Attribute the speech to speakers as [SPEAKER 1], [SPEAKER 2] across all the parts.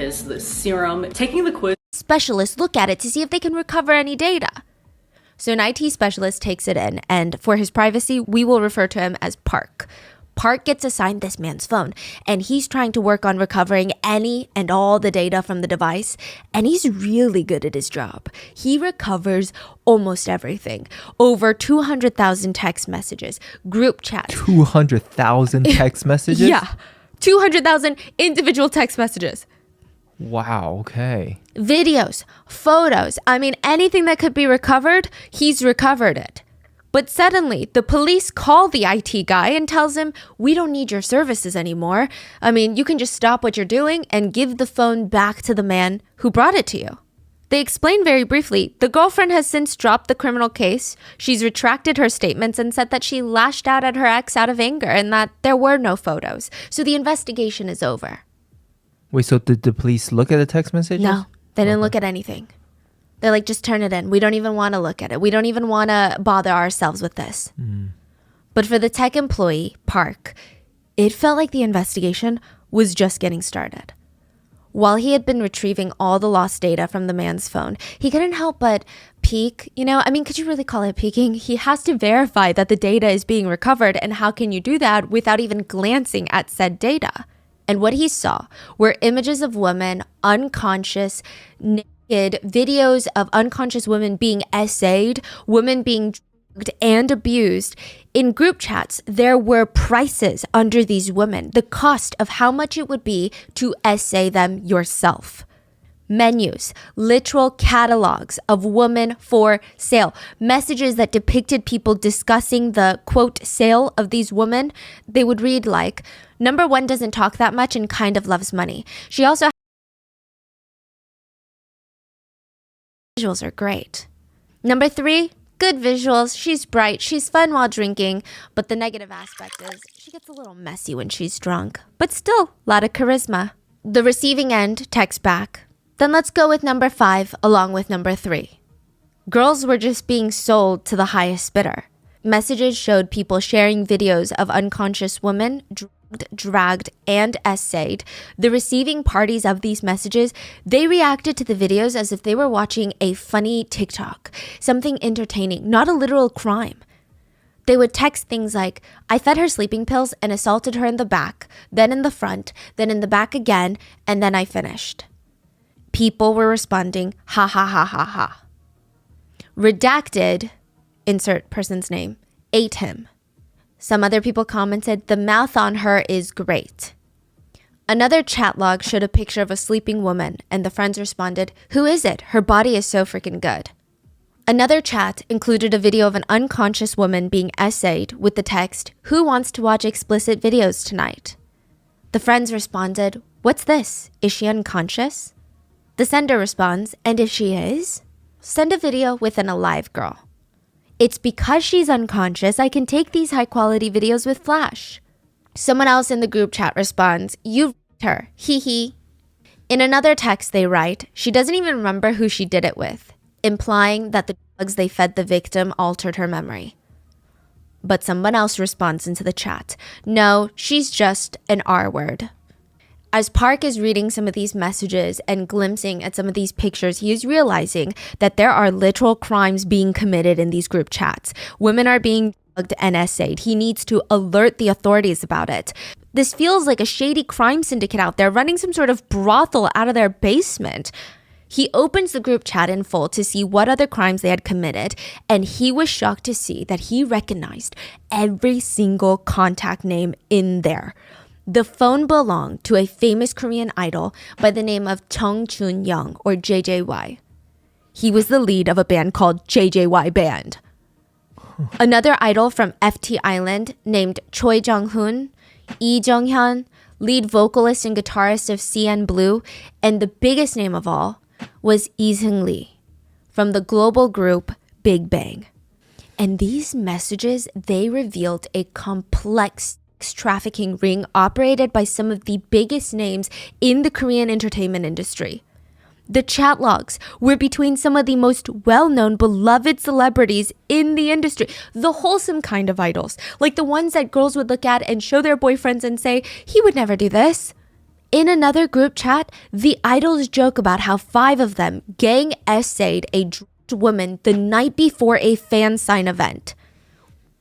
[SPEAKER 1] is this serum. Taking the quiz.
[SPEAKER 2] Specialists look at it to see if they can recover any data. So an IT specialist takes it in, and for his privacy, we will refer to him as Park. Park gets assigned this man's phone, and he's trying to work on recovering any and all the data from the device, and he's really good at his job. He recovers almost everything. Over 200,000 text messages, group chats.
[SPEAKER 3] 200,000 text messages?
[SPEAKER 2] Yeah, 200,000 individual text messages.
[SPEAKER 3] Wow, okay.
[SPEAKER 2] Videos, photos, I mean, anything that could be recovered, he's recovered it. But suddenly, the police call the IT guy and tells him, we don't need your services anymore. I mean, you can just stop what you're doing and give the phone back to the man who brought it to you. They explain very briefly, the girlfriend has since dropped the criminal case. She's retracted her statements and said that she lashed out at her ex out of anger and that there were no photos. So the investigation is over.
[SPEAKER 3] Wait, so did the police look at the text messages?
[SPEAKER 2] No, they didn't look at anything. They're like, just turn it in. We don't even want to look at it. We don't even want to bother ourselves with this. But for the tech employee, Park, it felt like the investigation was just getting started. While he had been retrieving all the lost data from the man's phone, he couldn't help but peek. Could you really call it peeking? He has to verify that the data is being recovered, and how can you do that without even glancing at said data? And what he saw were images of women unconscious, naked, videos of unconscious women being essayed, women being drugged and abused. In group chats, there were prices under these women, the cost of how much it would be to essay them yourself. Menus, literal catalogs of women for sale, messages that depicted people discussing the, quote, sale of these women. They would read like, number one doesn't talk that much and kind of loves money. She also visuals are great. Number three, good visuals. She's bright. She's fun while drinking. But the negative aspect is she gets a little messy when she's drunk. But still, a lot of charisma. The receiving end texts back. Then let's go with number 5 along with number 3. Girls were just being sold to the highest bidder. Messages showed people sharing videos of unconscious women dragged, and essayed. The receiving parties of these messages, they reacted to the videos as if they were watching a funny TikTok, something entertaining, not a literal crime. They would text things like, I fed her sleeping pills and assaulted her in the back, then in the front, then in the back again, and then I finished. People were responding, ha ha ha ha ha. Redacted, insert person's name, ate him. Some other people commented, the mouth on her is great. Another chat log showed a picture of a sleeping woman, and the friends responded, who is it? Her body is so freaking good. Another chat included a video of an unconscious woman being essayed with the text, who wants to watch explicit videos tonight? The friends responded, what's this? Is she unconscious? The sender responds, and if she is, send a video with an alive girl. It's because she's unconscious, I can take these high-quality videos with Flash. Someone else in the group chat responds, you f***ed her, hee hee. In another text they write, she doesn't even remember who she did it with, implying that the drugs they fed the victim altered her memory. But someone else responds into the chat, no, she's just an R word. As Park is reading some of these messages and glimpsing at some of these pictures, he is realizing that there are literal crimes being committed in these group chats. Women are being drugged and essayed. He needs to alert the authorities about it. This feels like a shady crime syndicate out there running some sort of brothel out of their basement. He opens the group chat in full to see what other crimes they had committed, and he was shocked to see that he recognized every single contact name in there. The phone belonged to a famous Korean idol by the name of Chung Chun-young, or JJY. He was the lead of a band called JJY Band. Another idol from FT Island named Choi Jung-hoon, Lee Jung-hyun, lead vocalist and guitarist of CN Blue, and the biggest name of all was Lee Seung-lee from the global group Big Bang. And these messages, they revealed a complex trafficking ring operated by some of the biggest names in the Korean entertainment industry. The chat logs were between some of the most well-known, beloved celebrities in the industry, the wholesome kind of idols, like the ones that girls would look at and show their boyfriends and say, he would never do this. In another group chat, the idols joke about how 5 of them gang essayed a drugged woman the night before a fan sign event.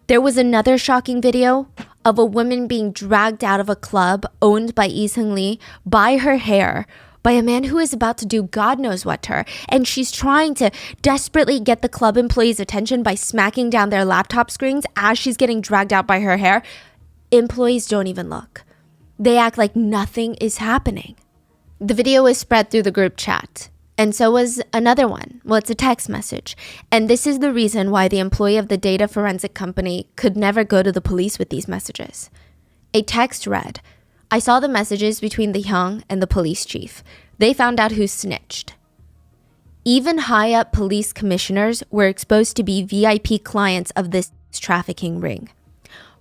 [SPEAKER 2] There was another shocking video of a woman being dragged out of a club owned by Lee Seung-lee by her hair by a man who is about to do God knows what to her, and she's trying to desperately get the club employees' attention by smacking down their laptop screens as she's getting dragged out by her hair. Employees don't even look. They act like nothing is happening. The video was spread through the group chat, and so was another one. Well, it's a text message. And this is the reason why the employee of the data forensic company could never go to the police with these messages. A text read, "I saw the messages between the Hyung and the police chief. They found out who snitched." Even high-up police commissioners were exposed to be VIP clients of this trafficking ring.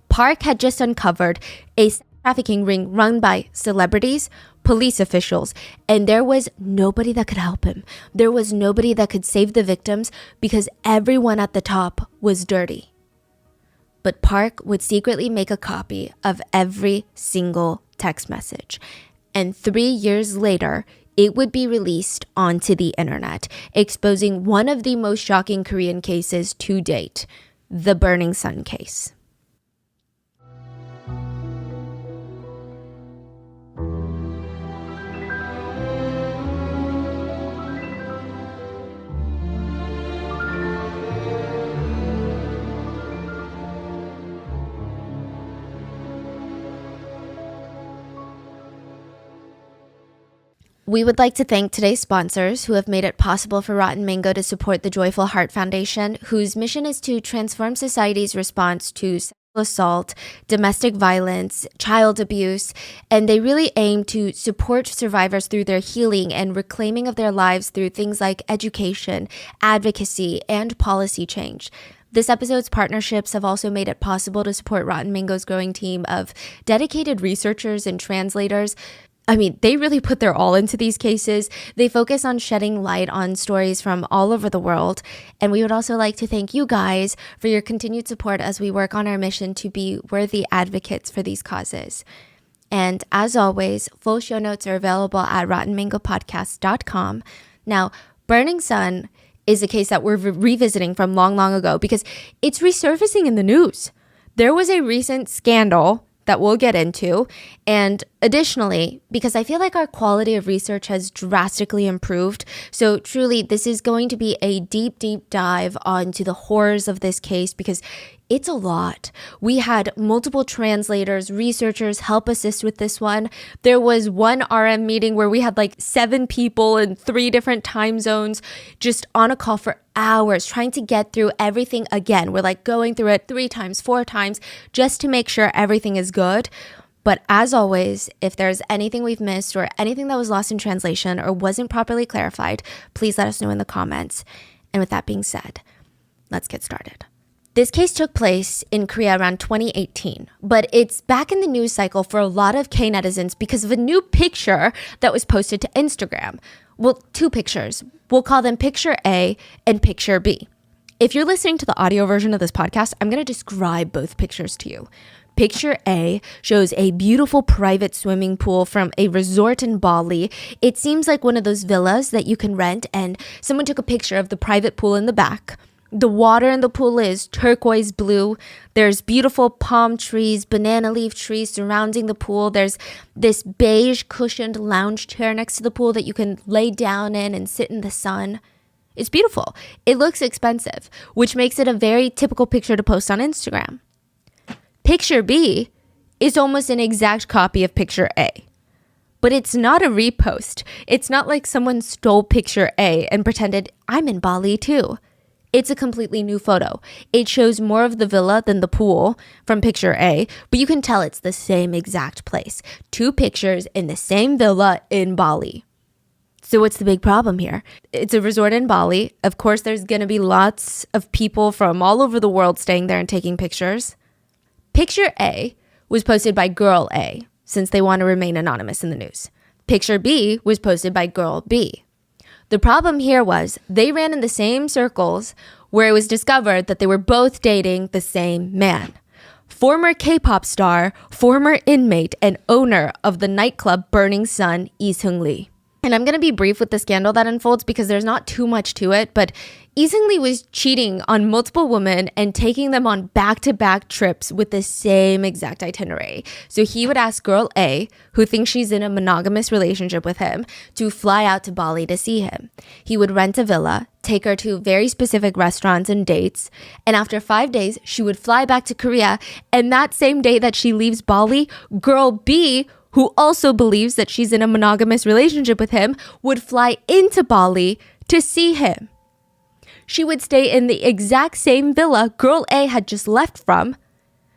[SPEAKER 2] Park had just uncovered a trafficking ring run by celebrities, police officials, and there was nobody that could help him. There was nobody that could save the victims because everyone at the top was dirty. But Park would secretly make a copy of every single text message. And 3 years later, it would be released onto the internet, exposing one of the most shocking Korean cases to date, the Burning Sun case. We would like to thank today's sponsors who have made it possible for Rotten Mango to support the Joyful Heart Foundation, whose mission is to transform society's response to sexual assault, domestic violence, child abuse, and they really aim to support survivors through their healing and reclaiming of their lives through things like education, advocacy, and policy change. This episode's partnerships have also made it possible to support Rotten Mango's growing team of dedicated researchers and translators. I mean, they really put their all into these cases. They focus on shedding light on stories from all over the world. And we would also like to thank you guys for your continued support as we work on our mission to be worthy advocates for these causes. And as always, full show notes are available at rottenmangopodcast.com. Now, Burning Sun is a case that we're revisiting from long, long ago because it's resurfacing in the news. There was a recent scandal that we'll get into. And additionally, because I feel like our quality of research has drastically improved. So truly, this is going to be a deep, deep dive onto the horrors of this case because it's a lot. We had multiple translators, researchers help assist with this one. There was one RM meeting where we had like 7 people in 3 different time zones just on a call for hours trying to get through everything again. We're like going through it 3 times, 4 times just to make sure everything is good. But as always, if there's anything we've missed or anything that was lost in translation or wasn't properly clarified, please let us know in the comments. And with that being said, let's get started. This case took place in Korea around 2018, but it's back in the news cycle for a lot of K-netizens because of a new picture that was posted to Instagram. Well, 2 pictures. We'll call them Picture A and Picture B. If you're listening to the audio version of this podcast, I'm going to describe both pictures to you. Picture A shows a beautiful private swimming pool from a resort in Bali. It seems like one of those villas that you can rent, and someone took a picture of the private pool in the back. The water in the pool is turquoise blue. There's beautiful palm trees, banana leaf trees surrounding the pool. There's this beige cushioned lounge chair next to the pool that you can lay down in and sit in the sun. It's beautiful. It looks expensive, which makes it a very typical picture to post on Instagram. Picture B is almost an exact copy of Picture A. But it's not a repost. It's not like someone stole Picture A and pretended, I'm in Bali too. It's a completely new photo. It shows more of the villa than the pool from Picture A, but you can tell it's the same exact place. 2 pictures in the same villa in Bali. So what's the big problem here? It's a resort in Bali. Of course, there's going to be lots of people from all over the world staying there and taking pictures. Picture A was posted by Girl A, since they want to remain anonymous in the news. Picture B was posted by Girl B. The problem here was they ran in the same circles where it was discovered that they were both dating the same man. former K-pop star, former inmate, and owner of the nightclub Burning Sun, Lee Seung-lee. And I'm going to be brief with the scandal that unfolds because there's not too much to it, but Lee Seung-lee was cheating on multiple women and taking them on back-to-back trips with the same exact itinerary. So he would ask girl A, who thinks she's in a monogamous relationship with him, to fly out to Bali to see him. He would rent a villa, take her to very specific restaurants and dates, and after 5 days, she would fly back to Korea, and that same day that she leaves Bali, girl B, who also believes that she's in a monogamous relationship with him, would fly into Bali to see him. She would stay in the exact same villa girl A had just left from.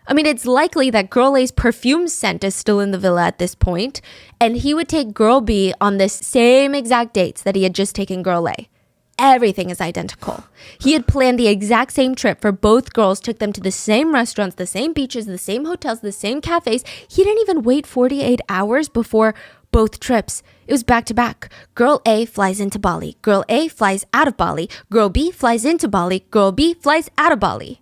[SPEAKER 2] I mean, it's likely that girl A's perfume scent is still in the villa at this point, and he would take girl B on this same exact dates that he had just taken girl A. Everything is identical. He had planned the exact same trip for both girls, took them to the same restaurants, the same beaches, the same hotels, the same cafes. He didn't even wait 48 hours before both trips. It was back to back. Girl A flies into Bali. Girl A flies out of Bali. Girl B flies into Bali. Girl B flies out of Bali.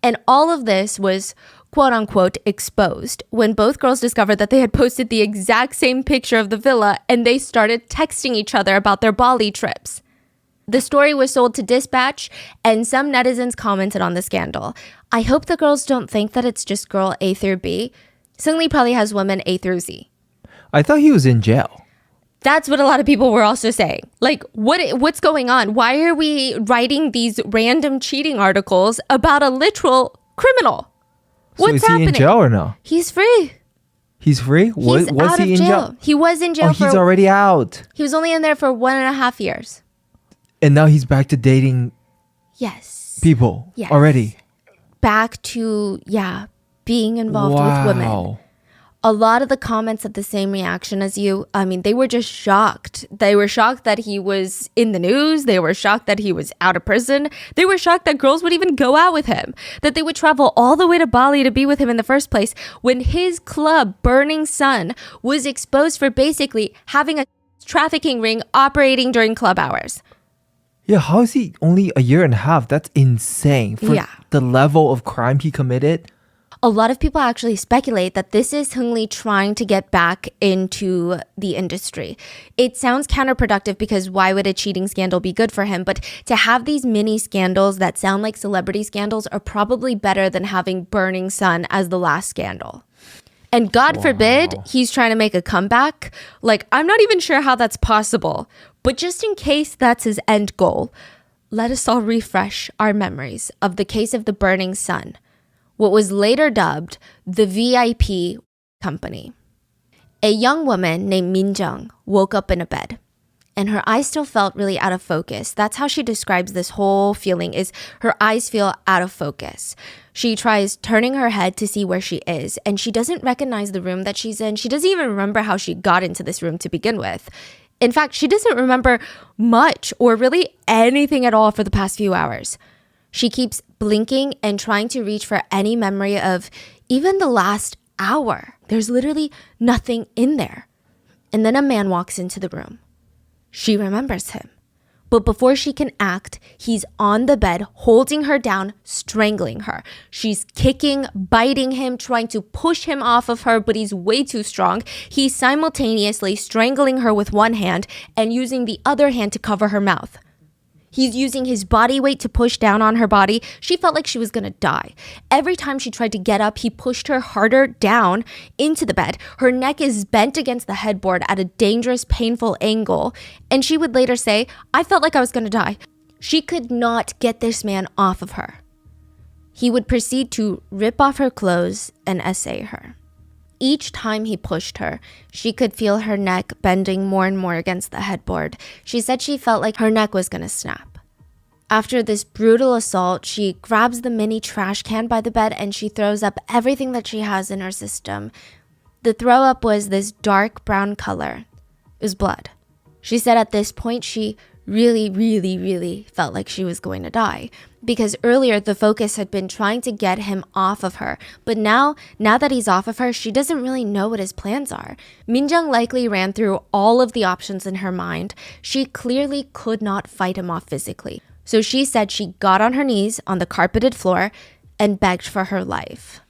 [SPEAKER 2] And all of this was quote unquote exposed when both girls discovered that they had posted the exact same picture of the villa and they started texting each other about their Bali trips. The story was sold to Dispatch, and some netizens commented on the scandal. I hope the girls don't think that it's just girl A through B. Seung-lee probably has women A through Z.
[SPEAKER 3] I thought he was in jail.
[SPEAKER 2] That's what a lot of people were also saying. Like, what's going on? Why are we writing these random cheating articles about a literal criminal? What's
[SPEAKER 3] so is
[SPEAKER 2] happening?
[SPEAKER 3] he in jail or no?
[SPEAKER 2] He's free.
[SPEAKER 3] He's free?
[SPEAKER 2] He's
[SPEAKER 3] Was
[SPEAKER 2] out
[SPEAKER 3] he
[SPEAKER 2] of
[SPEAKER 3] in
[SPEAKER 2] jail. He was in jail
[SPEAKER 3] Oh, he's already out.
[SPEAKER 2] He was only in there for 1.5 years.
[SPEAKER 3] And now he's back to dating
[SPEAKER 2] Yes.
[SPEAKER 3] people
[SPEAKER 2] Yes.
[SPEAKER 3] already.
[SPEAKER 2] Back to, being involved with women. A lot of the comments had the same reaction as you. I mean, they were just shocked. They were shocked that he was in the news. They were shocked that he was out of prison. They were shocked that girls would even go out with him, that they would travel all the way to Bali to be with him in the first place when his club, Burning Sun, was exposed for basically having a trafficking ring operating during club hours.
[SPEAKER 3] Yeah, how is he only a year and a half? That's insane. For
[SPEAKER 2] Yeah.
[SPEAKER 3] the level of crime he committed.
[SPEAKER 2] A lot of people actually speculate that this is Seung-lee trying to get back into the industry. It sounds counterproductive because why would a cheating scandal be good for him? But to have these mini scandals that sound like celebrity scandals are probably better than having Burning Sun as the last scandal. And God forbid he's trying to make a comeback. Like, I'm not even sure how that's possible. But just in case that's his end goal, let us all refresh our memories of the case of the Burning Sun, what was later dubbed the VIP company. A young woman named Min Jung woke up in a bed, and her eyes still felt really out of focus. That's how she describes this whole feeling, is her eyes feel out of focus. She tries turning her head to see where she is, and she doesn't recognize the room that she's in. She doesn't even remember how she got into this room to begin with. In fact, she doesn't remember much or really anything at all for the past few hours. She keeps blinking and trying to reach for any memory of even the last hour. There's literally nothing in there. And then a man walks into the room. She remembers him. But before she can act, he's on the bed, holding her down, strangling her. She's kicking, biting him, trying to push him off of her, but he's way too strong. He's simultaneously strangling her with one hand and using the other hand to cover her mouth. He's using his body weight to push down on her body. She felt like she was gonna die. Every time she tried to get up, he pushed her harder down into the bed. Her neck is bent against the headboard at a dangerous, painful angle. And she would later say, I felt like I was gonna die. She could not get this man off of her. He would proceed to rip off her clothes and essay her. Each time he pushed her, she could feel her neck bending more and more against the headboard. She said she felt like her neck was going to snap. After this brutal assault, she grabs the mini trash can by the bed and she throws up everything that she has in her system. The throw up was this dark brown color. It was blood. She said at this point she really felt like she was going to die because earlier the focus had been trying to get him off of her. But now that he's off of her, she doesn't really know what his plans are. Min Jung likely ran through all of the options in her mind. She clearly could not fight him off physically. So she said she got on her knees on the carpeted floor and begged for her life.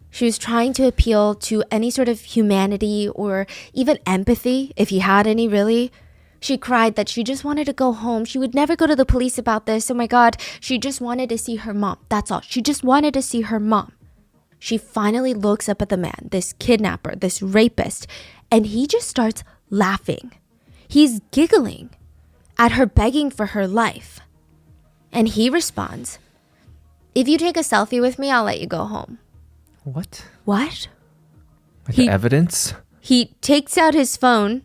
[SPEAKER 2] She was trying to appeal to any sort of humanity or even empathy, if he had any, really. She cried that she just wanted to go home. She would never go to the police about this. Oh my God, she just wanted to see her mom. That's all. She just wanted to see her mom. She finally looks up at the man, this kidnapper, this rapist, and he just starts laughing. He's giggling at her begging for her life. And he responds, "If you take a selfie with me, I'll let you go home."
[SPEAKER 3] What?
[SPEAKER 2] What?
[SPEAKER 3] Like the evidence?
[SPEAKER 2] He takes out his phone,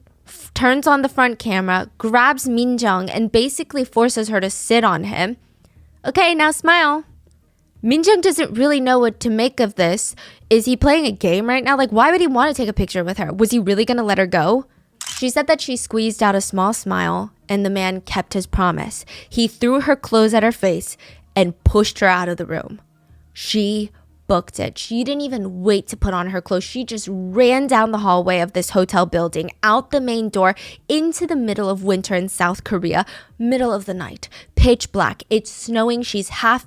[SPEAKER 2] turns on the front camera, grabs Minjung, and basically forces her to sit on him. "Okay, now smile." Minjung doesn't really know what to make of this. Is he playing a game right now? Like, why would he want to take a picture with her? Was he really going to let her go? She said that she squeezed out a small smile, and the man kept his promise. He threw her clothes at her face and pushed her out of the room. She booked it. She didn't even wait to put on her clothes. She just ran down the hallway of this hotel building, out the main door, into the middle of winter in South Korea, middle of the night, pitch black. It's snowing. She's half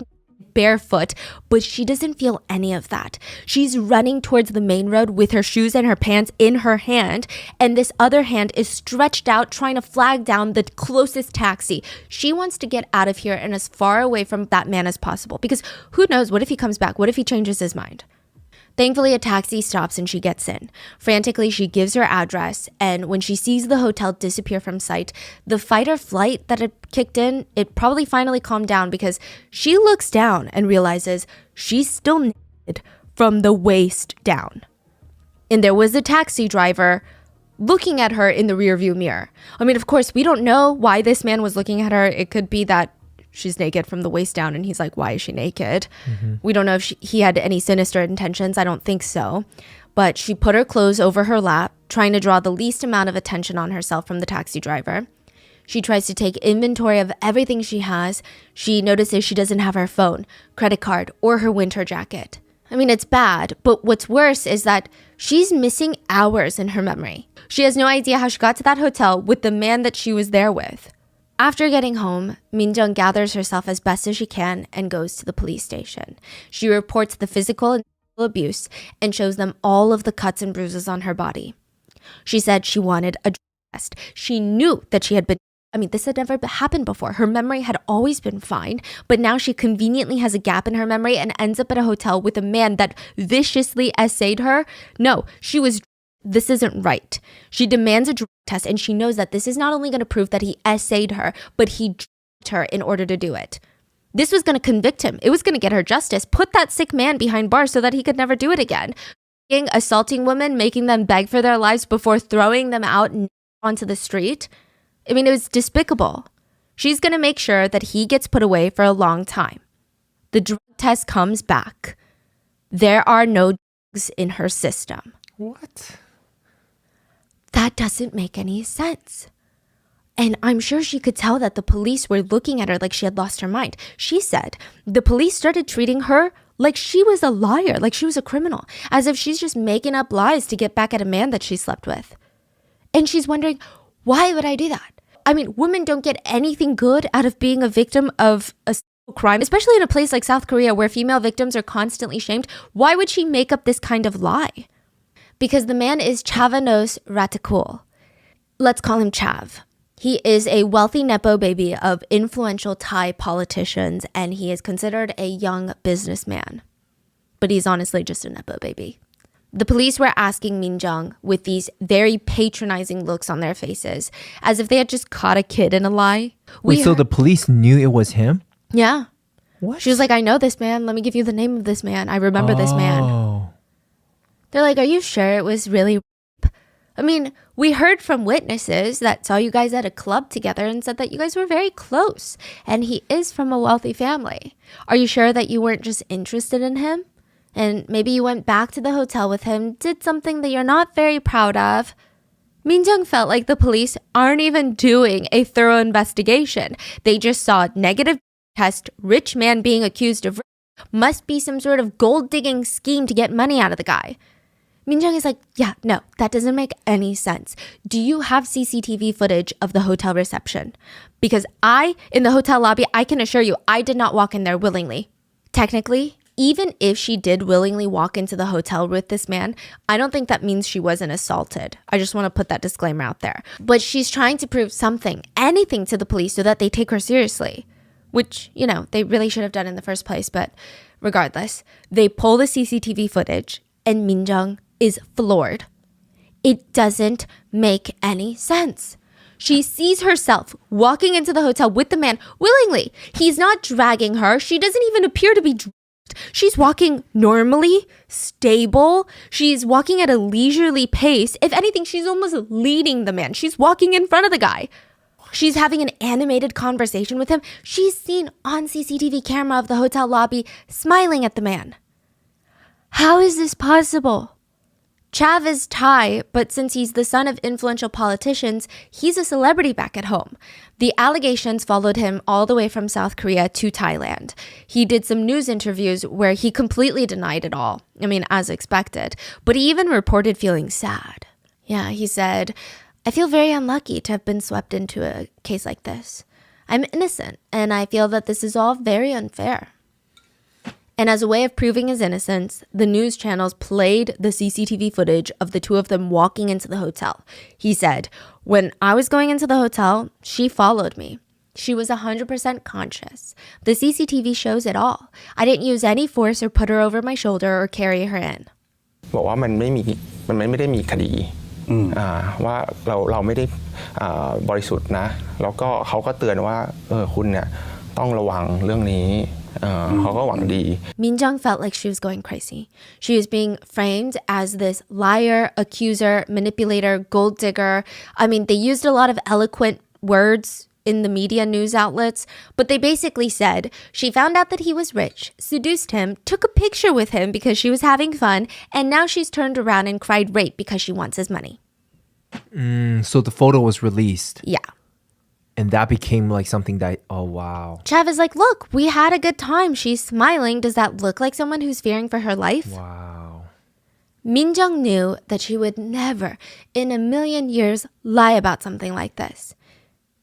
[SPEAKER 2] barefoot, but she doesn't feel any of that. She's running towards the main road with her shoes and her pants in her hand, and this other hand is stretched out trying to flag down the closest taxi. She wants to get out of here and as far away from that man as possible, because who knows, what if he comes back? What if he changes his mind? Thankfully, a taxi stops and she gets in. Frantically, she gives her address, and when she sees the hotel disappear from sight, the fight or flight that had kicked in, it probably finally calmed down because she looks down and realizes she's still naked from the waist down. And there was a taxi driver looking at her in the rearview mirror. I mean, of course, we don't know why this man was looking at her. It could be that she's naked from the waist down and he's like, why is she naked? We don't know if he had any sinister intentions. I don't think so. But she put her clothes over her lap, trying to draw the least amount of attention on herself from the taxi driver. She tries to take inventory of everything she has. She notices she doesn't have her phone, credit card, or her winter jacket. I mean, it's bad, but what's worse is that she's missing hours in her memory. She has no idea how she got to that hotel with the man that she was there with. After getting home, Minjung gathers herself as best as she can and goes to the police station. She reports the physical and sexual abuse and shows them all of the cuts and bruises on her body. She said she wanted a drug test. She knew that she had been, this had never happened before. Her memory had always been fine, but now she conveniently has a gap in her memory and ends up at a hotel with a man that viciously essayed her. No, this isn't right. She demands a drug test, and she knows that this is not only going to prove that he essayed her, but he drugged her in order to do it. This was going to convict him. It was going to get her justice, put that sick man behind bars so that he could never do it again. Assaulting women, making them beg for their lives before throwing them out onto the street. It was despicable. She's going to make sure that he gets put away for a long time. The drug test comes back. There are no drugs in her system.
[SPEAKER 3] What?
[SPEAKER 2] That doesn't make any sense. And I'm sure she could tell that the police were looking at her like she had lost her mind. She said the police started treating her like she was a liar, like she was a criminal, as if she's just making up lies to get back at a man that she slept with. And she's wondering, why would I do that? Women don't get anything good out of being a victim of a crime, especially in a place like South Korea where female victims are constantly shamed. Why would she make up this kind of lie? Because the man is Chavanos Ratakul. Let's call him Chav. He is a wealthy Nepo baby of influential Thai politicians, and he is considered a young businessman. But he's honestly just a Nepo baby. The police were asking Minjung with these very patronizing looks on their faces, as if they had just caught a kid in a lie.
[SPEAKER 3] So the police knew it was him?
[SPEAKER 2] Yeah.
[SPEAKER 3] What?
[SPEAKER 2] She was like, I know this man. Let me give you the name of this man. I remember this man. They're like, are you sure it was really rape? We heard from witnesses that saw you guys at a club together and said that you guys were very close. And he is from a wealthy family. Are you sure that you weren't just interested in him? And maybe you went back to the hotel with him, did something that you're not very proud of? Minjung felt like the police aren't even doing a thorough investigation. They just saw negative test, rich man being accused of rape. Must be some sort of gold-digging scheme to get money out of the guy. Minjung is like, yeah, no, that doesn't make any sense. Do you have CCTV footage of the hotel reception? Because in the hotel lobby, I can assure you, I did not walk in there willingly. Technically, even if she did willingly walk into the hotel with this man, I don't think that means she wasn't assaulted. I just want to put that disclaimer out there. But she's trying to prove something, anything to the police so that they take her seriously, which, you know, they really should have done in the first place. But regardless, they pull the CCTV footage and Min Jung is floored. It doesn't make any sense. She sees herself walking into the hotel with the man willingly. He's not dragging her. She doesn't even appear to be dragged. She's walking normally, stable. She's walking at a leisurely pace. If anything, she's almost leading the man. She's walking in front of the guy. She's having an animated conversation with him. She's seen on CCTV camera of the hotel lobby smiling at the man. How is this possible? Chav is Thai, but since he's the son of influential politicians, he's a celebrity back at home. The allegations followed him all the way from South Korea to Thailand. He did some news interviews where he completely denied it all. I mean, as expected. But he even reported feeling sad. Yeah, he said, I feel very unlucky to have been swept into a case like this. I'm innocent, and I feel that this is all very unfair. And as a way of proving his innocence, the news channels played the CCTV footage of the two of them walking into the hotel. He said, when I was going into the hotel, she followed me. She was 100% conscious. The CCTV shows it all. I didn't use any force or put her over my shoulder or carry her in.
[SPEAKER 4] บอกว่ามันไม่ได้มีคดีว่าเราไม่ได้บริสุทธิ์นะแล้วก็เขาก็เตือนว่าคุณเนี่ยต้องระวังเรื่องนี้
[SPEAKER 2] Min Jung felt like she was going crazy. She was being framed as this liar, accuser, manipulator, gold digger. I mean, they used a lot of eloquent words in the media news outlets, but they basically said she found out that he was rich, seduced him, took a picture with him because she was having fun, and now she's turned around and cried rape because she wants his money.
[SPEAKER 3] So the photo was released.
[SPEAKER 2] Yeah.
[SPEAKER 3] And that became like something that, oh, wow.
[SPEAKER 2] Chav is like, look, we had a good time. She's smiling. Does that look like someone who's fearing for her life?
[SPEAKER 3] Wow.
[SPEAKER 2] Min Jung knew that she would never in a million years lie about something like this.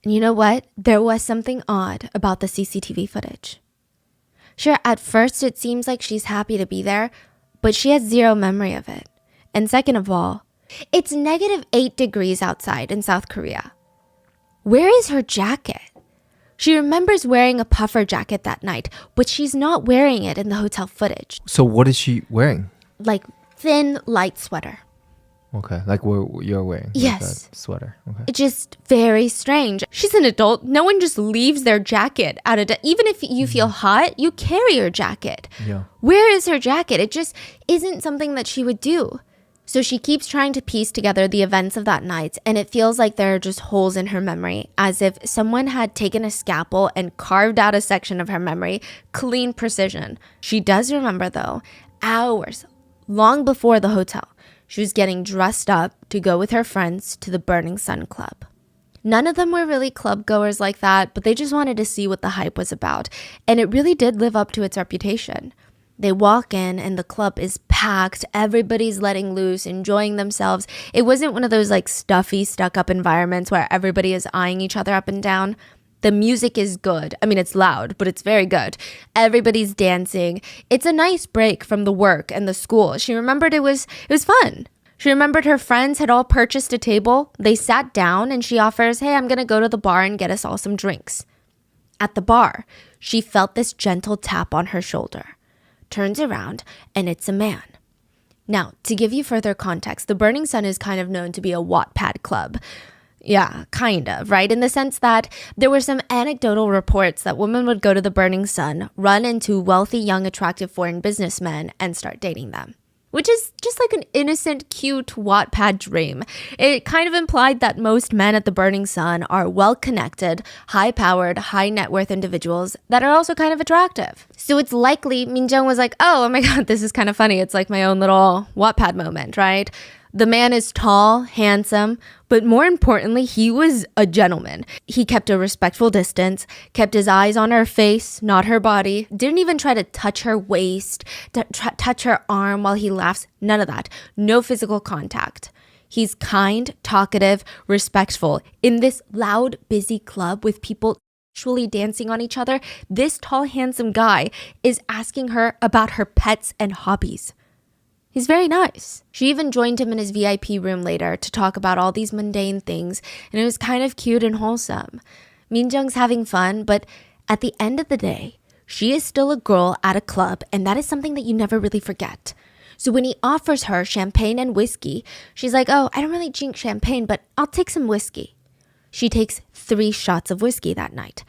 [SPEAKER 2] And you know what? There was something odd about the CCTV footage. Sure, at first it seems like she's happy to be there, but she has zero memory of it. And second of all, it's -8 degrees outside in South Korea. Where is her jacket? She remembers wearing a puffer jacket that night, but she's not wearing it in the hotel footage.
[SPEAKER 3] So what is she wearing?
[SPEAKER 2] Like thin, light sweater.
[SPEAKER 3] Okay, like what you're wearing.
[SPEAKER 2] Yes.
[SPEAKER 3] Like that sweater. Okay.
[SPEAKER 2] It's just very strange. She's an adult. No one just leaves their jacket out of even if you feel hot, you carry your jacket.
[SPEAKER 3] Yeah.
[SPEAKER 2] Where is her jacket? It just isn't something that she would do. So she keeps trying to piece together the events of that night, and it feels like there are just holes in her memory, as if someone had taken a scalpel and carved out a section of her memory, clean precision. She does remember, though, hours, long before the hotel, she was getting dressed up to go with her friends to the Burning Sun Club. None of them were really club goers like that, but they just wanted to see what the hype was about, and it really did live up to its reputation. They walk in and the club is packed. Everybody's letting loose, enjoying themselves. It wasn't one of those like stuffy, stuck up environments where everybody is eyeing each other up and down. The music is good. I mean, it's loud, but it's very good. Everybody's dancing. It's a nice break from the work and the school. She remembered it was fun. She remembered her friends had all purchased a table. They sat down and she offers, hey, I'm going to go to the bar and get us all some drinks. At the bar, she felt this gentle tap on her shoulder. Turns around, and it's a man. Now, to give you further context, the Burning Sun is kind of known to be a Wattpad club. Yeah, kind of, right? In the sense that there were some anecdotal reports that women would go to the Burning Sun, run into wealthy, young, attractive foreign businessmen, and start dating them. Which is just like an innocent, cute Wattpad dream. It kind of implied that most men at the Burning Sun are well-connected, high-powered, high-net-worth individuals that are also kind of attractive. So it's likely Min Jung was like, oh my god, this is kind of funny. It's like my own little Wattpad moment, right? The man is tall, handsome, but more importantly, he was a gentleman. He kept a respectful distance, kept his eyes on her face, not her body, didn't even try to touch her waist, touch her arm while he laughs, none of that. No physical contact. He's kind, talkative, respectful in this loud, busy club with people actually dancing on each other, this tall, handsome guy is asking her about her pets and hobbies. He's very nice. She even joined him in his VIP room later to talk about all these mundane things, and it was kind of cute and wholesome. Min-jung's having fun, but at the end of the day, she is still a girl at a club, and that is something that you never really forget. So when he offers her champagne and whiskey, she's like, oh, I don't really drink champagne, but I'll take some whiskey. She takes 3 shots of whiskey that night.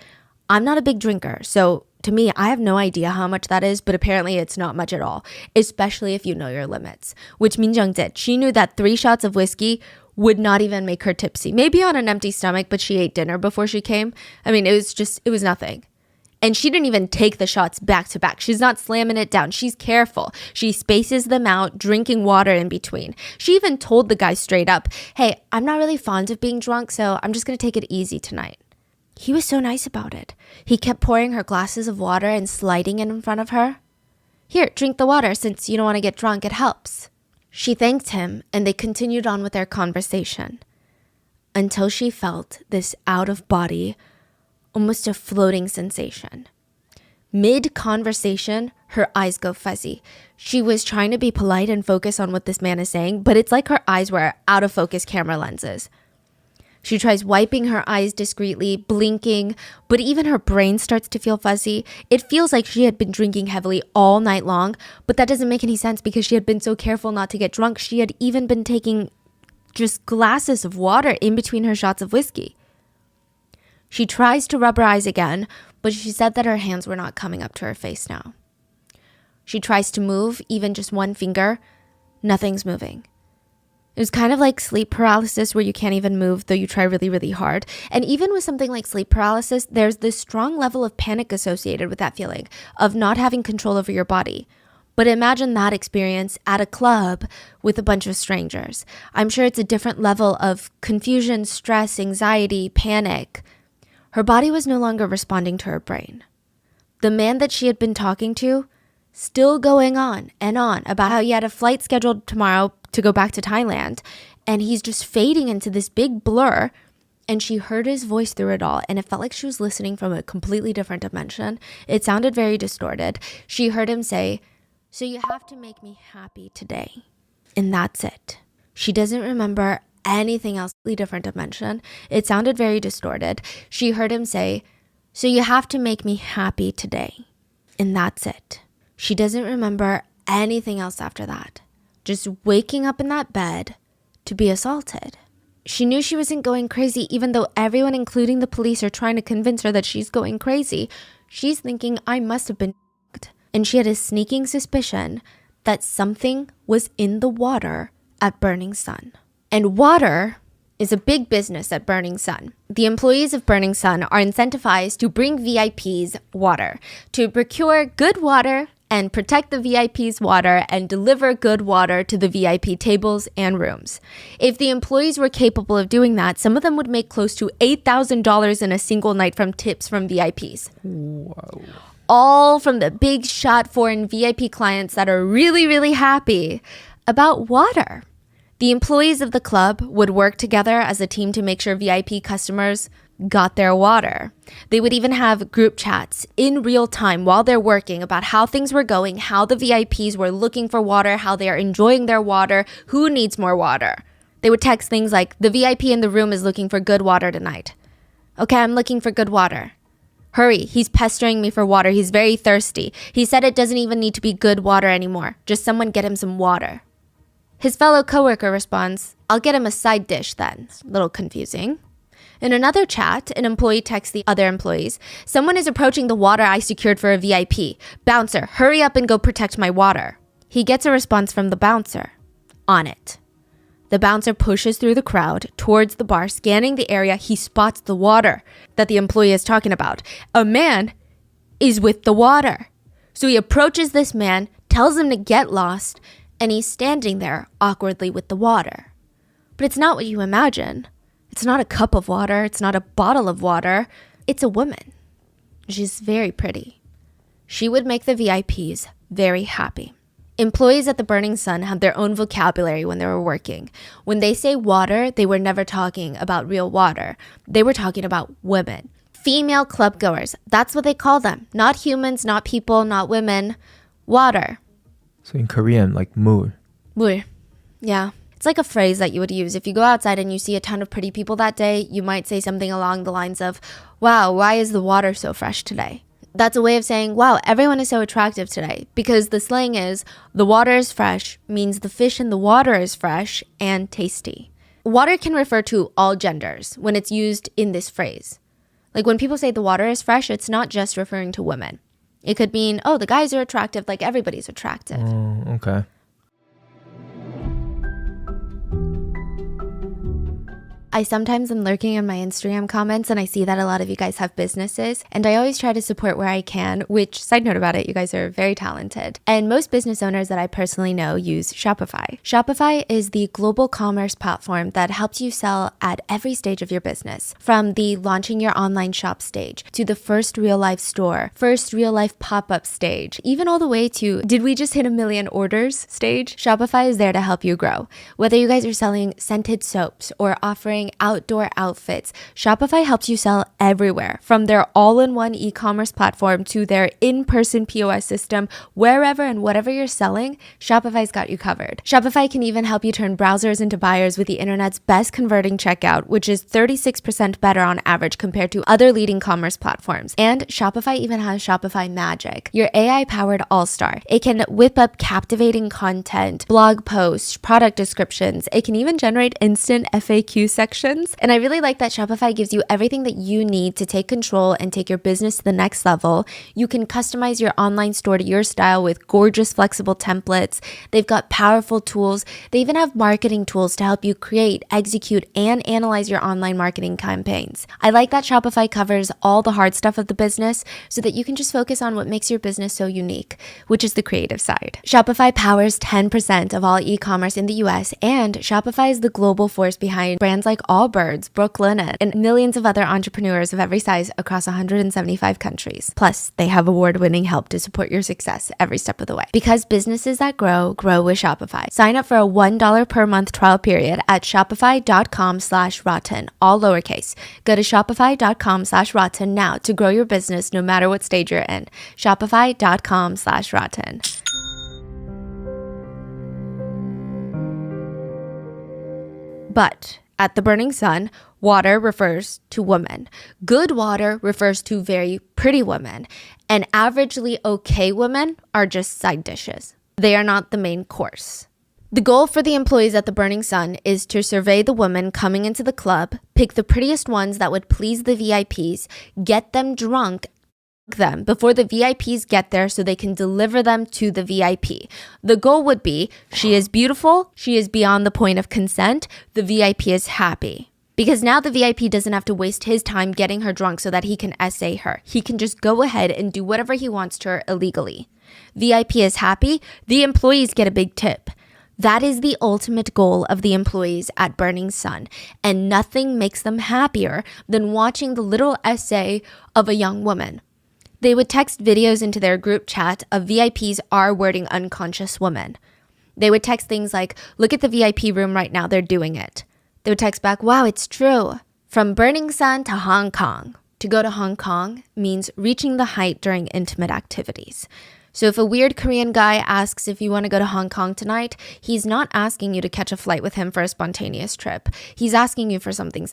[SPEAKER 2] I'm not a big drinker, so to me, I have no idea how much that is, but apparently it's not much at all, especially if you know your limits, which Min-jung did. She knew that 3 shots of whiskey would not even make her tipsy. Maybe on an empty stomach, but she ate dinner before she came. I mean, it was nothing. And she didn't even take the shots back to back. She's not slamming it down. She's careful. She spaces them out, drinking water in between. She even told the guy straight up, hey, I'm not really fond of being drunk, so I'm just going to take it easy tonight. He was so nice about it. He kept pouring her glasses of water and sliding it in front of her. Here, drink the water since you don't want to get drunk. It helps. She thanked him, and they continued on with their conversation until she felt this out-of-body, almost a floating sensation. Mid-conversation, her eyes go fuzzy. She was trying to be polite and focus on what this man is saying, but it's like her eyes were out-of-focus camera lenses. She tries wiping her eyes discreetly, blinking, but even her brain starts to feel fuzzy. It feels like she had been drinking heavily all night long, but that doesn't make any sense because she had been so careful not to get drunk. She had even been taking just glasses of water in between her shots of whiskey. She tries to rub her eyes again, but she said that her hands were not coming up to her face now. She tries to move, even just one finger. Nothing's moving. It was kind of like sleep paralysis where you can't even move, though you try really, really hard. And even with something like sleep paralysis, there's this strong level of panic associated with that feeling of not having control over your body. But imagine that experience at a club with a bunch of strangers. I'm sure it's a different level of confusion, stress, anxiety, panic. Her body was no longer responding to her brain. The man that she had been talking to, still going on and on about how he had a flight scheduled tomorrow to go back to Thailand, and he's just fading into this big blur, and she heard his voice through it all, and it felt like she was listening from a completely different dimension. It sounded very distorted. She heard him say, so you have to make me happy today. And that's it. She doesn't remember anything else, a different dimension. It sounded very distorted. She heard him say, so you have to make me happy today. And that's it. She doesn't remember anything else after that. Just waking up in that bed to be assaulted. She knew she wasn't going crazy, even though everyone, including the police, are trying to convince her that she's going crazy. She's thinking, I must have been f***ed. And she had a sneaking suspicion that something was in the water at Burning Sun. And water is a big business at Burning Sun. The employees of Burning Sun are incentivized to bring VIPs water, to procure good water and protect the VIP's water and deliver good water to the VIP tables and rooms. If the employees were capable of doing that, some of them would make close to $8,000 in a single night from tips from VIPs.
[SPEAKER 3] Wow.
[SPEAKER 2] All from the big shot foreign VIP clients that are really, really happy about water. The employees of the club would work together as a team to make sure VIP customers got their water. They would even have group chats in real time while they're working about how things were going, how the VIPs were looking for water, how they are enjoying their water, who needs more water. They would text things like, the VIP in the room is looking for good water tonight. Okay, I'm looking for good water. Hurry, he's pestering me for water. He's very thirsty. He said it doesn't even need to be good water anymore. Just someone get him some water. His fellow coworker responds, I'll get him a side dish then. A little confusing. In another chat, an employee texts the other employees, someone is approaching the water I secured for a VIP. Bouncer, hurry up and go protect my water. He gets a response from the bouncer. On it. The bouncer pushes through the crowd towards the bar, scanning the area. He spots the water that the employee is talking about. A man is with the water. So he approaches this man, tells him to get lost, and he's standing there awkwardly with the water. But it's not what you imagine. It's not a cup of water. It's not a bottle of water. It's a woman. She's very pretty. She would make the VIPs very happy. Employees at the Burning Sun had their own vocabulary when they were working. When they say water, they were never talking about real water. They were talking about women. Female club goers. That's what they call them. Not humans, not people, not women. Water.
[SPEAKER 3] So in Korean, like 물.
[SPEAKER 2] 물. Yeah. It's like a phrase that you would use. If you go outside and you see a ton of pretty people that day, you might say something along the lines of, wow, why is the water so fresh today? That's a way of saying, wow, everyone is so attractive today. Because the slang is, the water is fresh means the fish in the water is fresh and tasty. Water can refer to all genders when it's used in this phrase. Like when people say the water is fresh, it's not just referring to women. It could mean, oh, the guys are attractive, like everybody's attractive.
[SPEAKER 3] Oh, okay.
[SPEAKER 2] I sometimes am lurking in my Instagram comments and I see that a lot of you guys have businesses, and I always try to support where I can, which, side note about it, you guys are very talented. And most business owners that I personally know use Shopify. Shopify is the global commerce platform that helps you sell at every stage of your business, from the launching your online shop stage to the first real life store, first real life pop-up stage, even all the way to did we just hit 1 million orders stage? Shopify is there to help you grow. Whether you guys are selling scented soaps or offering outdoor outfits, Shopify helps you sell everywhere, from their all-in-one e-commerce platform to their in-person POS system. Wherever and whatever you're selling, Shopify's got you covered. Shopify can even help you turn browsers into buyers with the internet's best converting checkout, which is 36% better on average compared to other leading commerce platforms. And Shopify even has Shopify Magic, your AI-powered all-star. It can whip up captivating content, blog posts, product descriptions. It can even generate instant FAQ sections. And I really like that Shopify gives you everything that you need to take control and take your business to the next level. You can customize your online store to your style with gorgeous, flexible templates. They've got powerful tools. They even have marketing tools to help you create, execute, and analyze your online marketing campaigns. I like that Shopify covers all the hard stuff of the business so that you can just focus on what makes your business so unique, which is the creative side. Shopify powers 10% of all e-commerce in the US, and Shopify is the global force behind brands like Allbirds, Brooklinen, and millions of other entrepreneurs of every size across 175 countries. Plus, they have award-winning help to support your success every step of the way. Because businesses that grow, grow with Shopify. Sign up for a $1 per month trial period at shopify.com/rotten, all lowercase. Go to shopify.com/rotten now to grow your business no matter what stage you're in. Shopify.com/rotten. But at the Burning Sun, water refers to women. Good water refers to very pretty women. And averagely okay women are just side dishes. They are not the main course. The goal for the employees at the Burning Sun is to survey the women coming into the club, pick the prettiest ones that would please the VIPs, get them drunk, them before the VIPs get there so they can deliver them to the VIP. The goal would be, she is beautiful, she is beyond the point of consent, the VIP is happy. Because now the VIP doesn't have to waste his time getting her drunk so that he can essay her. He can just go ahead and do whatever he wants to her illegally. VIP is happy, the employees get a big tip. That is the ultimate goal of the employees at Burning Sun, and nothing makes them happier than watching the little essay of a young woman. They would text videos into their group chat of VIPs R-wording unconscious women. They would text things like, look at the VIP room right now, they're doing it. They would text back, wow, it's true. From Burning Sun to Hong Kong. To go to Hong Kong means reaching the height during intimate activities. So if a weird Korean guy asks if you want to go to Hong Kong tonight, he's not asking you to catch a flight with him for a spontaneous trip. He's asking you for something.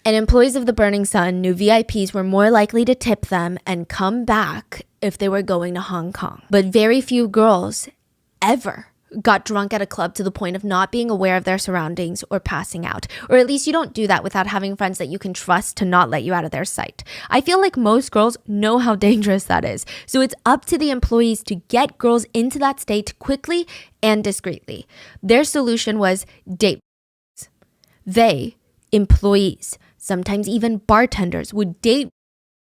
[SPEAKER 2] And employees of the Burning Sun knew VIPs were more likely to tip them and come back if they were going to Hong Kong. But very few girls ever got drunk at a club to the point of not being aware of their surroundings or passing out. Or at least you don't do that without having friends that you can trust to not let you out of their sight. I feel like most girls know how dangerous that is. So it's up to the employees to get girls into that state quickly and discreetly. Their solution was date. They, employees, sometimes even bartenders, would date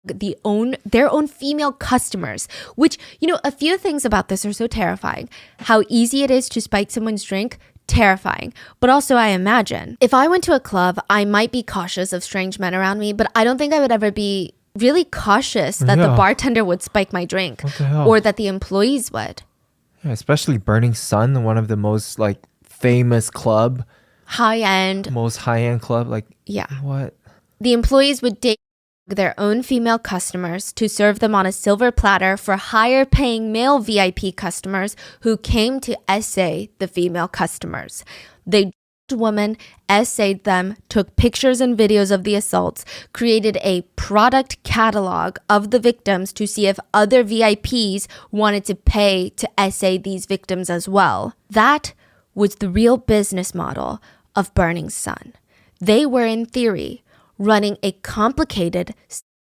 [SPEAKER 2] their own female customers, which, a few things about this are so terrifying. How easy it is to spike someone's drink, terrifying. But also, I imagine if I went to a club, I might be cautious of strange men around me, but I don't think I would ever be really cautious that the bartender would spike my drink or that the employees would.
[SPEAKER 3] Yeah, especially Burning Sun, one of the most famous club.
[SPEAKER 2] High-end.
[SPEAKER 3] Most high-end club.
[SPEAKER 2] Yeah.
[SPEAKER 3] What?
[SPEAKER 2] The employees would date their own female customers to serve them on a silver platter for higher paying male VIP customers who came to essay the female customers. They women, essayed them, took pictures and videos of the assaults, created a product catalog of the victims to see if other VIPs wanted to pay to essay these victims as well. That was the real business model of Burning Sun. They were, in theory, running a complicated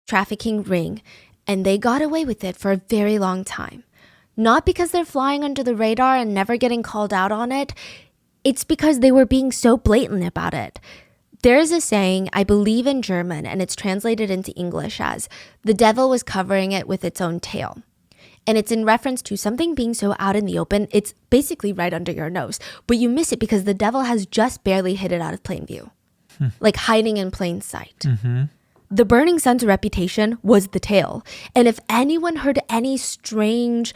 [SPEAKER 2] trafficking ring, and they got away with it for a very long time. Not because they're flying under the radar and never getting called out on it. It's because they were being so blatant about it. There's a saying, I believe in German, and it's translated into English as, the devil was covering it with its own tail. And it's in reference to something being so out in the open, it's basically right under your nose. But you miss it because the devil has just barely hid it out of plain view. Like hiding in plain sight. The Burning Sun's reputation was the tail. And if anyone heard any strange,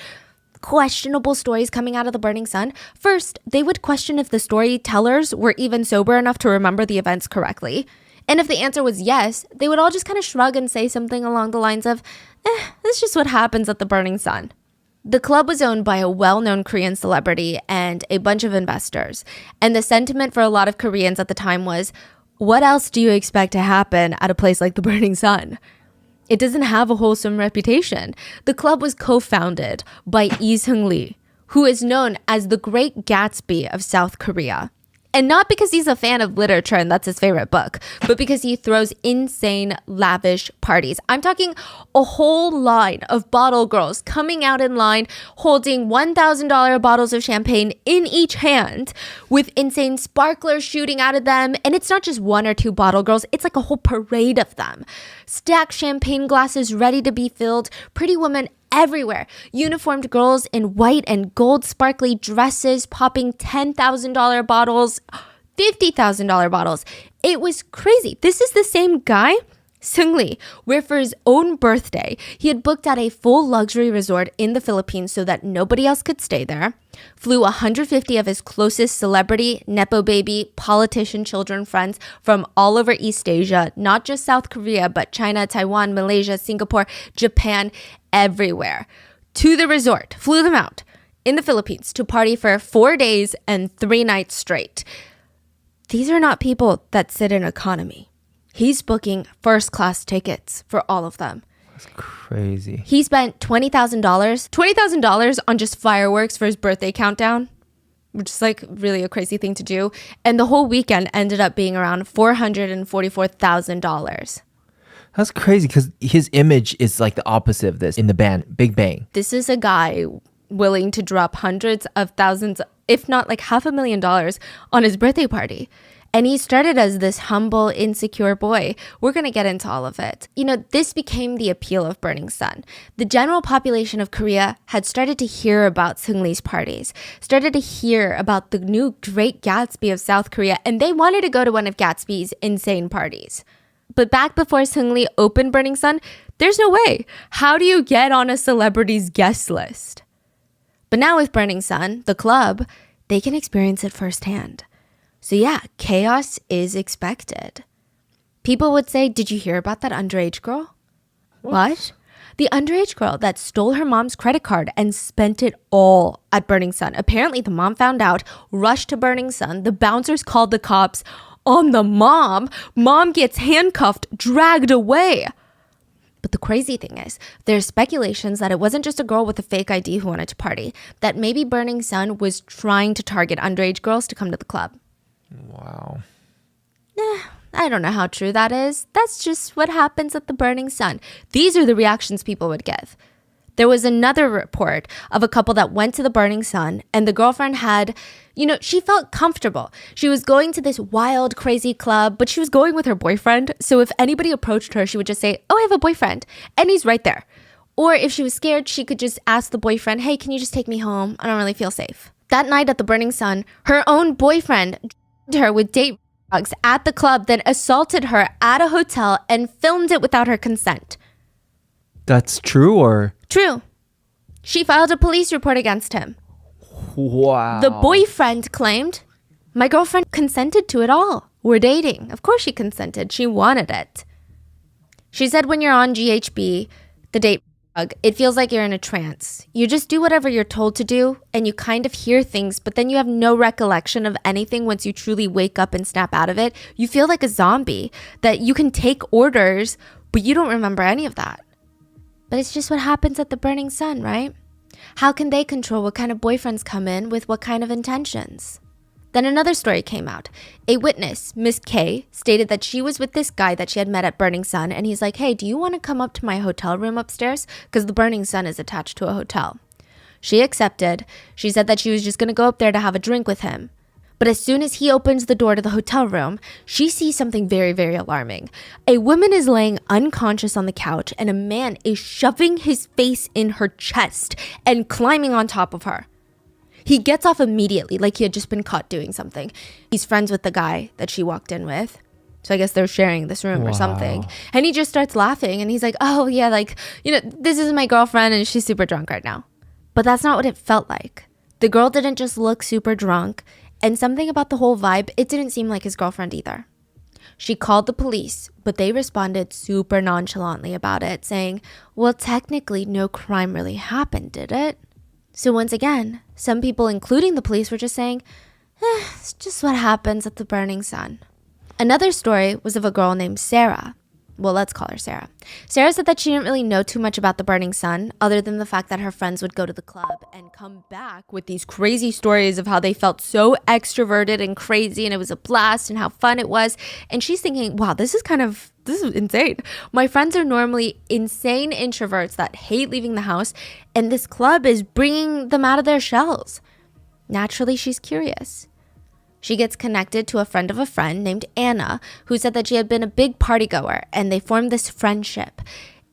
[SPEAKER 2] questionable stories coming out of the Burning Sun, first, they would question if the storytellers were even sober enough to remember the events correctly. And if the answer was yes, they would all just kind of shrug and say something along the lines of, that's just what happens at the Burning Sun. The club was owned by a well-known Korean celebrity and a bunch of investors. And the sentiment for a lot of Koreans at the time was, what else do you expect to happen at a place like the Burning Sun? It doesn't have a wholesome reputation. The club was co-founded by Lee Seung-lee, who is known as the Great Gatsby of South Korea. And not because he's a fan of literature and that's his favorite book, but because he throws insane, lavish parties. I'm talking a whole line of bottle girls coming out in line, holding $1,000 bottles of champagne in each hand, with insane sparklers shooting out of them. And it's not just one or two bottle girls, it's like a whole parade of them. Stacked champagne glasses ready to be filled, pretty women everywhere. Uniformed girls in white and gold sparkly dresses popping $10,000 bottles, $50,000 bottles. It was crazy. This is the same guy, Seung-lee, where for his own birthday, he had booked out a full luxury resort in the Philippines so that nobody else could stay there, flew 150 of his closest celebrity, nepo baby, politician children friends from all over East Asia, not just South Korea, but China, Taiwan, Malaysia, Singapore, Japan, everywhere, to the resort, flew them out in the Philippines to party for 4 days and 3 nights straight. These are not people that sit in economy. He's booking first-class tickets for all of them.
[SPEAKER 3] That's crazy.
[SPEAKER 2] He spent $20,000 on just fireworks for his birthday countdown, which is like really a crazy thing to do. And the whole weekend ended up being around $444,000.
[SPEAKER 3] That's crazy because his image is like the opposite of this in the band Big Bang.
[SPEAKER 2] This is a guy willing to drop hundreds of thousands, if not like $500,000 on his birthday party. And he started as this humble, insecure boy. We're going to get into all of it. You know, this became the appeal of Burning Sun. The general population of Korea had started to hear about Seung-lee's parties, started to hear about the new Great Gatsby of South Korea, and they wanted to go to one of Gatsby's insane parties. But back before Seung-lee opened Burning Sun, there's no way. How do you get on a celebrity's guest list? But now with Burning Sun, the club, they can experience it firsthand. So yeah, chaos is expected. People would say, did you hear about that underage girl? What? The underage girl that stole her mom's credit card and spent it all at Burning Sun. Apparently the mom found out, rushed to Burning Sun. The bouncers called the cops on the mom. Mom gets handcuffed, dragged away. But the crazy thing is, there's speculations that it wasn't just a girl with a fake ID who wanted to party, that maybe Burning Sun was trying to target underage girls to come to the club.
[SPEAKER 3] Wow.
[SPEAKER 2] I don't know how true that is. That's just what happens at the Burning Sun. These are the reactions people would give. There was another report of a couple that went to the Burning Sun, and the girlfriend had, she felt comfortable. She was going to this wild, crazy club, but she was going with her boyfriend. So if anybody approached her, she would just say, oh, I have a boyfriend. And he's right there. Or if she was scared, she could just ask the boyfriend, hey, can you just take me home? I don't really feel safe. That night at the Burning Sun, her own boyfriend her with date drugs at the club, then assaulted her at a hotel and filmed it without her consent.
[SPEAKER 3] That's true or?
[SPEAKER 2] True. She filed a police report against him.
[SPEAKER 3] Wow.
[SPEAKER 2] The boyfriend claimed, my girlfriend consented to it all. We're dating. Of course she consented. She wanted it. She said when you're on GHB, the date drug, it feels like you're in a trance. You just do whatever you're told to do, and you kind of hear things, but then you have no recollection of anything once you truly wake up and snap out of it. You feel like a zombie, that you can take orders, but you don't remember any of that. But it's just what happens at the Burning Sun, right? How can they control what kind of boyfriends come in with what kind of intentions? Then another story came out. A witness, Miss K, stated that she was with this guy that she had met at Burning Sun, and he's like, hey, do you want to come up to my hotel room upstairs? Because the Burning Sun is attached to a hotel. She accepted. She said that she was just going to go up there to have a drink with him. But as soon as he opens the door to the hotel room, she sees something very, very alarming. A woman is laying unconscious on the couch, and a man is shoving his face in her chest and climbing on top of her. He gets off immediately, like he had just been caught doing something. He's friends with the guy that she walked in with. So I guess they're sharing this room or something. And he just starts laughing, and he's like, oh yeah, like, this is my girlfriend and she's super drunk right now. But that's not what it felt like. The girl didn't just look super drunk, and something about the whole vibe, it didn't seem like his girlfriend either. She called the police, but they responded super nonchalantly about it, saying, well, technically no crime really happened, did it? So once again, some people, including the police, were just saying, it's just what happens at the Burning Sun. Another story was of a girl named Sarah. Well, let's call her Sarah. Sarah said that she didn't really know too much about the Burning Sun, other than the fact that her friends would go to the club and come back with these crazy stories of how they felt so extroverted and crazy, and it was a blast and how fun it was. And she's thinking, wow, this is insane. My friends are normally insane introverts that hate leaving the house, and this club is bringing them out of their shells. Naturally, she's curious. She gets connected to a friend of a friend named Anna, who said that she had been a big party goer, and they formed this friendship.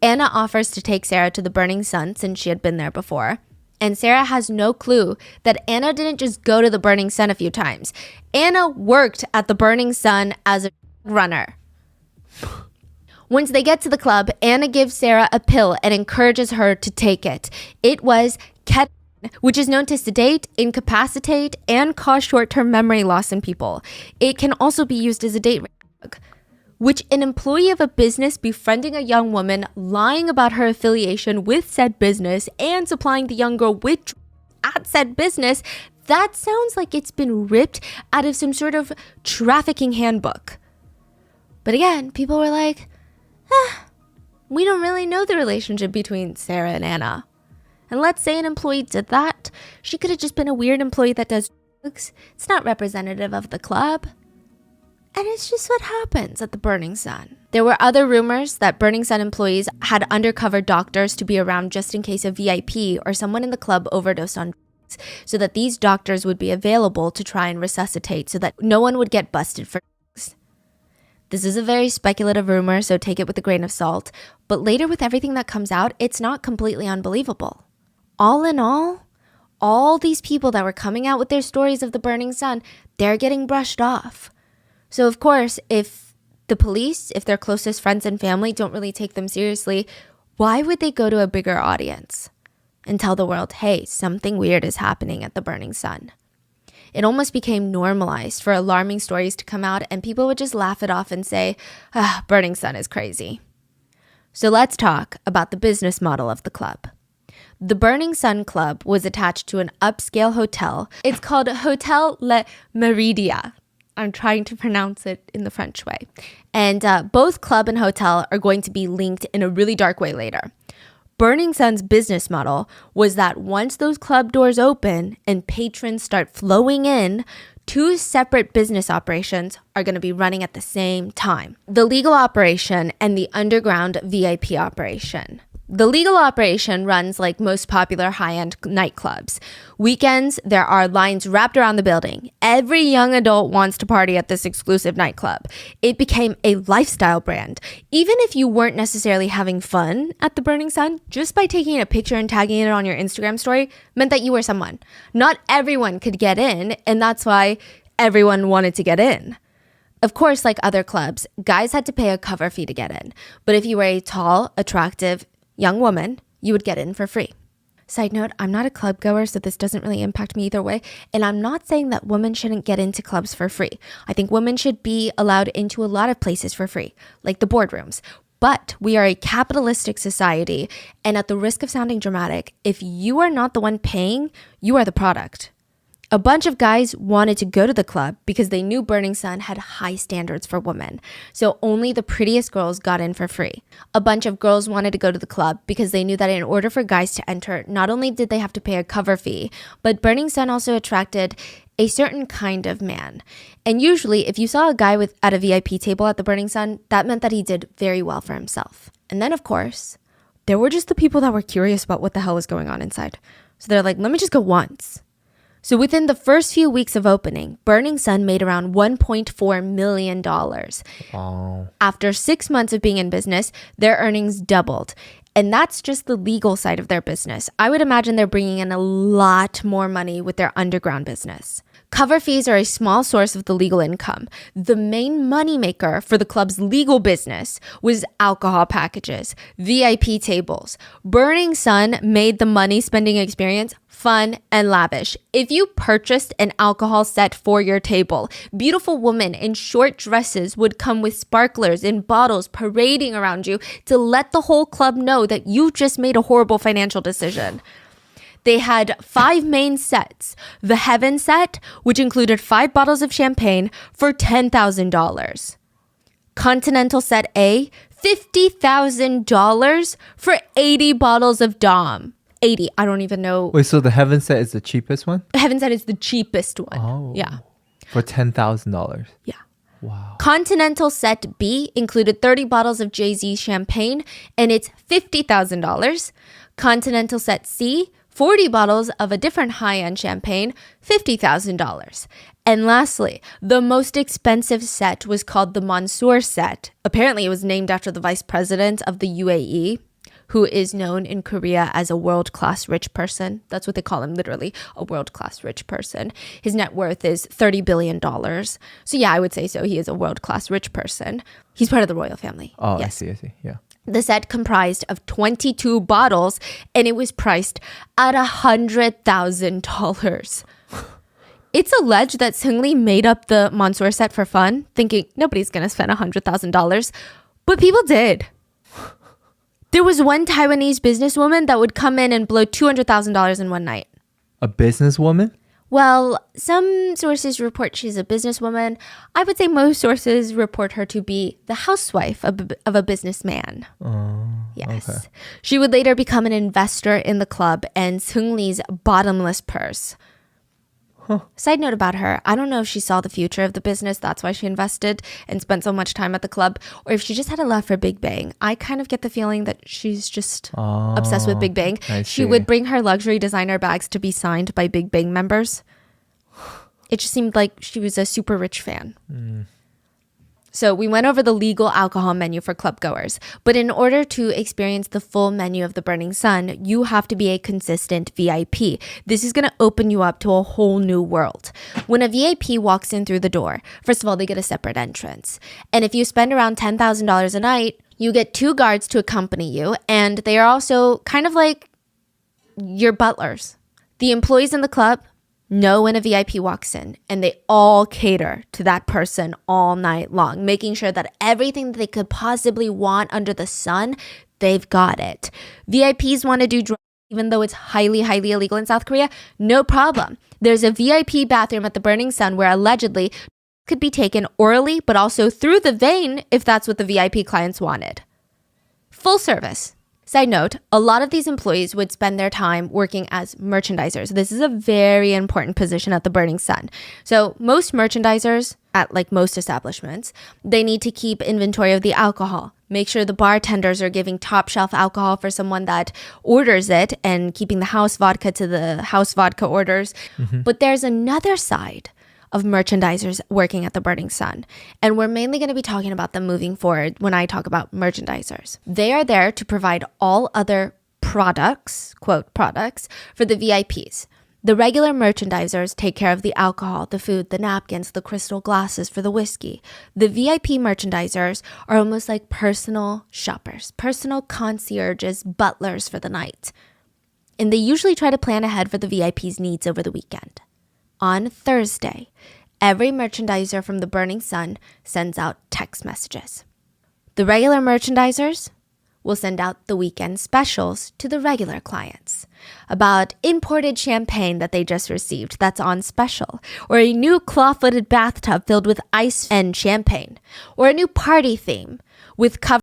[SPEAKER 2] Anna offers to take Sarah to the Burning Sun since she had been there before. And Sarah has no clue that Anna didn't just go to the Burning Sun a few times. Anna worked at the Burning Sun as a runner. Once they get to the club, Anna gives Sarah a pill and encourages her to take it. It was ketamine, which is known to sedate, incapacitate, and cause short-term memory loss in people. It can also be used as a date drug, which an employee of a business befriending a young woman, lying about her affiliation with said business, and supplying the young girl with drugs at said business, that sounds like it's been ripped out of some sort of trafficking handbook. But again, people were like, we don't really know the relationship between Sarah and Anna. And let's say an employee did that. She could have just been a weird employee that does drugs. It's not representative of the club. And it's just what happens at the Burning Sun. There were other rumors that Burning Sun employees had undercover doctors to be around just in case a VIP or someone in the club overdosed on drugs, so that these doctors would be available to try and resuscitate so that no one would get busted for drugs. This is a very speculative rumor, so take it with a grain of salt. But later, with everything that comes out, it's not completely unbelievable. All in all these people that were coming out with their stories of the Burning Sun, they're getting brushed off. So of course, if the police, if their closest friends and family don't really take them seriously, why would they go to a bigger audience and tell the world, hey, something weird is happening at the Burning Sun? It almost became normalized for alarming stories to come out, and people would just laugh it off and say, Burning Sun is crazy. So let's talk about the business model of the club. The Burning Sun Club was attached to an upscale hotel. It's called Hotel Le Meridia. I'm trying to pronounce it in the French way. And both club and hotel are going to be linked in a really dark way later. Burning Sun's business model was that once those club doors open and patrons start flowing in, two separate business operations are going to be running at the same time. The legal operation and the underground VIP operation. The legal operation runs like most popular high-end nightclubs. Weekends, there are lines wrapped around the building. Every young adult wants to party at this exclusive nightclub. It became a lifestyle brand. Even if you weren't necessarily having fun at the Burning Sun, just by taking a picture and tagging it on your Instagram story meant that you were someone. Not everyone could get in, and that's why everyone wanted to get in. Of course, like other clubs, guys had to pay a cover fee to get in. But if you were a tall, attractive, young woman, you would get in for free. Side note, I'm not a club goer, so this doesn't really impact me either way. And I'm not saying that women shouldn't get into clubs for free. I think women should be allowed into a lot of places for free, like the boardrooms. But we are a capitalistic society, and at the risk of sounding dramatic, if you are not the one paying, you are the product. A bunch of guys wanted to go to the club because they knew Burning Sun had high standards for women. So only the prettiest girls got in for free. A bunch of girls wanted to go to the club because they knew that in order for guys to enter, not only did they have to pay a cover fee, but Burning Sun also attracted a certain kind of man. And usually, if you saw a guy at a VIP table at the Burning Sun, that meant that he did very well for himself. And then, of course, there were just the people that were curious about what the hell was going on inside. So they're like, let me just go once. So within the first few weeks of opening, Burning Sun made around $1.4 million.
[SPEAKER 3] Wow.
[SPEAKER 2] After 6 months of being in business, their earnings doubled. And that's just the legal side of their business. I would imagine they're bringing in a lot more money with their underground business. Cover fees are a small source of the legal income. The main moneymaker for the club's legal business was alcohol packages, VIP tables. Burning Sun made the money spending experience fun and lavish. If you purchased an alcohol set for your table, beautiful women in short dresses would come with sparklers in bottles parading around you to let the whole club know that you just made a horrible financial decision. They had 5 main sets. The Heaven set, which included 5 bottles of champagne for $10,000. Continental set A, $50,000 for 80 bottles of Dom. 80, I don't even know.
[SPEAKER 3] Wait, so the Heaven set is the cheapest one?
[SPEAKER 2] Heaven set is the cheapest one.
[SPEAKER 3] Oh.
[SPEAKER 2] Yeah.
[SPEAKER 3] For $10,000.
[SPEAKER 2] Yeah.
[SPEAKER 3] Wow.
[SPEAKER 2] Continental set B included 30 bottles of Jay-Z champagne, and it's $50,000. Continental set C, 40 bottles of a different high-end champagne, $50,000. And lastly, the most expensive set was called the Mansour set. Apparently, it was named after the vice president of the UAE, who is known in Korea as a world-class rich person. That's what they call him, literally, a world-class rich person. His net worth is $30 billion. So yeah, I would say so. He is a world-class rich person. He's part of the royal family.
[SPEAKER 3] Oh,
[SPEAKER 2] yes.
[SPEAKER 3] I see. Yeah.
[SPEAKER 2] The set comprised of 22 bottles, and it was priced at $100,000. It's alleged that Seungri made up the Mansour set for fun, thinking nobody's going to spend $100,000. But people did. There was one Taiwanese businesswoman that would come in and blow $200,000 in one night.
[SPEAKER 3] A businesswoman?
[SPEAKER 2] Well, some sources report she's a businesswoman. I would say most sources report her to be the housewife of a businessman. Yes.
[SPEAKER 3] Okay.
[SPEAKER 2] She would later become an investor in the club and Seungri's bottomless purse. Side note about her, I don't know if she saw the future of the business, that's why she invested and spent so much time at the club, or if she just had a love for Big Bang. I kind of get the feeling that she's just obsessed with Big Bang. She would bring her luxury designer bags to be signed by Big Bang members. It just seemed like she was a super rich fan. So we went over the legal alcohol menu for club goers. But in order to experience the full menu of the Burning Sun, you have to be a consistent VIP. This is going to open you up to a whole new world. When a VIP walks in through the door, first of all, they get a separate entrance. And if you spend around $10,000 a night, you get 2 guards to accompany you. And they are also kind of like your butlers. The employees in the club know when a VIP walks in, and they all cater to that person all night long, making sure that everything that they could possibly want under the sun, they've got it. VIPs want to do drugs, even though it's highly, highly illegal in South Korea, no problem. There's a VIP bathroom at the Burning Sun where allegedly could be taken orally, but also through the vein if that's what the VIP clients wanted. Full service. Side note, a lot of these employees would spend their time working as merchandisers. This is a very important position at the Burning Sun. So most merchandisers, at like most establishments, they need to keep inventory of the alcohol, make sure the bartenders are giving top shelf alcohol for someone that orders it and keeping the house vodka to the house vodka orders. But there's another side of merchandisers working at the Burning Sun. And we're mainly going to be talking about them moving forward when I talk about merchandisers. They are there to provide all other products, quote, products, for the VIPs. The regular merchandisers take care of the alcohol, the food, the napkins, the crystal glasses for the whiskey. The VIP merchandisers are almost like personal shoppers, personal concierges, butlers for the night. And they usually try to plan ahead for the VIPs' needs over the weekend. On Thursday, every merchandiser from the Burning Sun sends out text messages. The regular merchandisers will send out the weekend specials to the regular clients about imported champagne that they just received that's on special, or a new claw-footed bathtub filled with ice and champagne, or a new party theme with cover